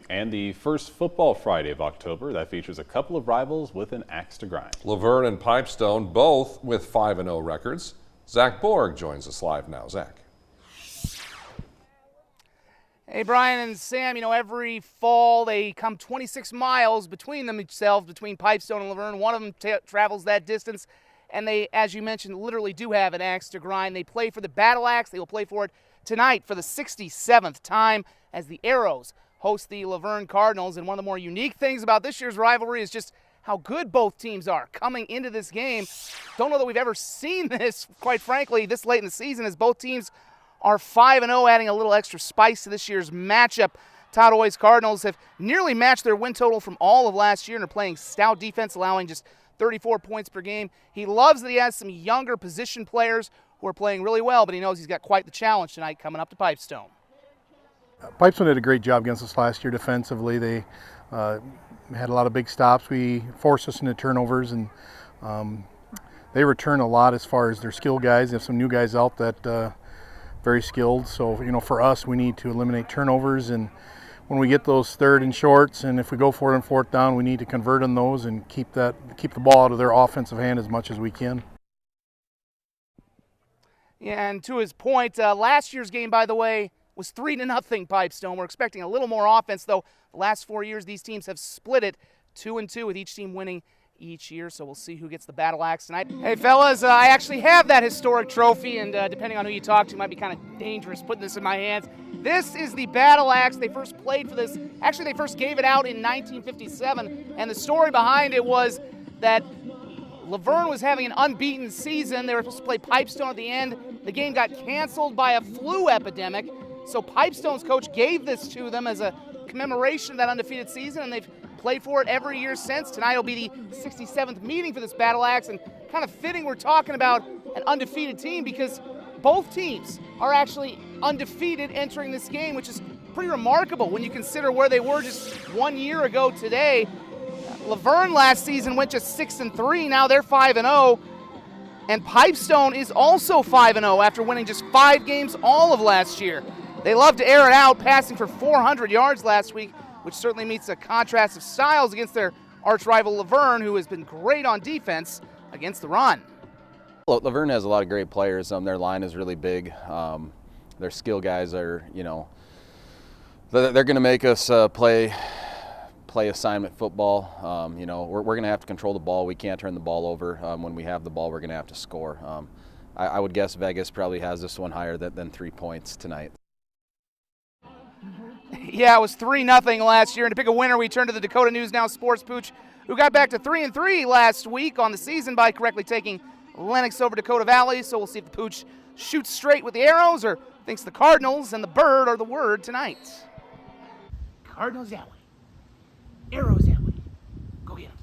And the first Football Friday of October, that features a couple of rivals with an axe to grind. Luverne and Pipestone, both with 5-0 records. Zach Borg joins us live now. Zach. Hey, Brian and Sam, every fall they come 26 miles between themselves, between Pipestone and Luverne. One of them travels that distance, and they, as you mentioned, literally do have an axe to grind. They play for the battle axe. They will play for it tonight for the 67th time as the Arrows host the Luverne Cardinals. And one of the more unique things about this year's rivalry is just how good both teams are coming into this game. Don't know that we've ever seen this, quite frankly, this late in the season, as both teams are 5-0, adding a little extra spice to this year's matchup. Todd Cardinals have nearly matched their win total from all of last year and are playing stout defense, allowing just 34 points per game. He loves that he has some younger position players who are playing really well, but he knows he's got quite the challenge tonight coming up to Pipestone. Pipestone did a great job against us last year defensively. They had a lot of big stops. We forced us into turnovers, and they return a lot as far as their skill guys. They have some new guys out that very skilled. So, for us, we need to eliminate turnovers, and when we get those third and shorts, and if we go for it on fourth down, we need to convert on those and keep the ball out of their offensive hand as much as we can. Yeah, and to his point, last year's game, by the way, was 3-0 Pipestone. We're expecting a little more offense, though. The last 4 years, these teams have split it 2-2, with each team winning each year, so we'll see who gets the battle axe tonight. Hey, fellas, I actually have that historic trophy, and depending on who you talk to, it might be kind of dangerous putting this in my hands. This is the battle axe. They first played for this. Actually, they first gave it out in 1957, and the story behind it was that Luverne was having an unbeaten season. They were supposed to play Pipestone at the end. The game got canceled by a flu epidemic, so Pipestone's coach gave this to them as a commemoration of that undefeated season, and they've played for it every year since. Tonight will be the 67th meeting for this battle axe, and kind of fitting we're talking about an undefeated team because both teams are actually undefeated entering this game, which is pretty remarkable when you consider where they were just 1 year ago today. Luverne last season went just 6-3. Now they're 5-0. And Pipestone is also 5-0 after winning just 5 games all of last year. They love to air it out, passing for 400 yards last week, which certainly meets a contrast of styles against their arch-rival Luverne, who has been great on defense against the run. Luverne has a lot of great players. Their line is really big. Their skill guys are, they're going to make us play assignment football. We're going to have to control the ball. We can't turn the ball over. When we have the ball, we're going to have to score. I would guess Vegas probably has this one higher than 3 points tonight. Yeah, it was 3-0 last year. And to pick a winner, we turn to the Dakota News Now Sports Pooch, who got back to 3-3 last week on the season by correctly taking Lennox over Dakota Valley. So we'll see if the Pooch shoots straight with the Arrows or thinks the Cardinals and the Bird are the word tonight. Cardinals that way. Arrows that way. Go get them.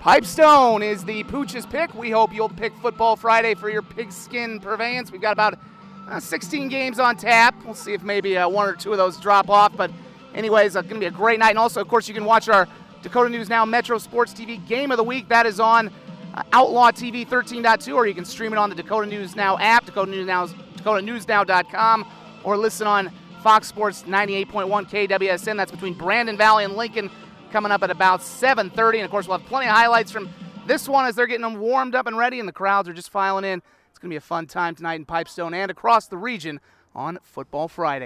Pipestone is the Pooch's pick. We hope you'll pick Football Friday for your pigskin purveyance. We've got about 16 games on tap. We'll see if maybe 1 or 2 of those drop off. But anyways, it's going to be a great night. And also, of course, you can watch our Dakota News Now Metro Sports TV Game of the Week. That is on Outlaw TV 13.2, or you can stream it on the Dakota News Now app, DakotaNewsNow.com, or listen on Fox Sports 98.1 KWSN. That's between Brandon Valley and Lincoln, coming up at about 7:30. And, of course, we'll have plenty of highlights from this one as they're getting them warmed up and ready, and the crowds are just filing in. It's going to be a fun time tonight in Pipestone and across the region on Football Friday.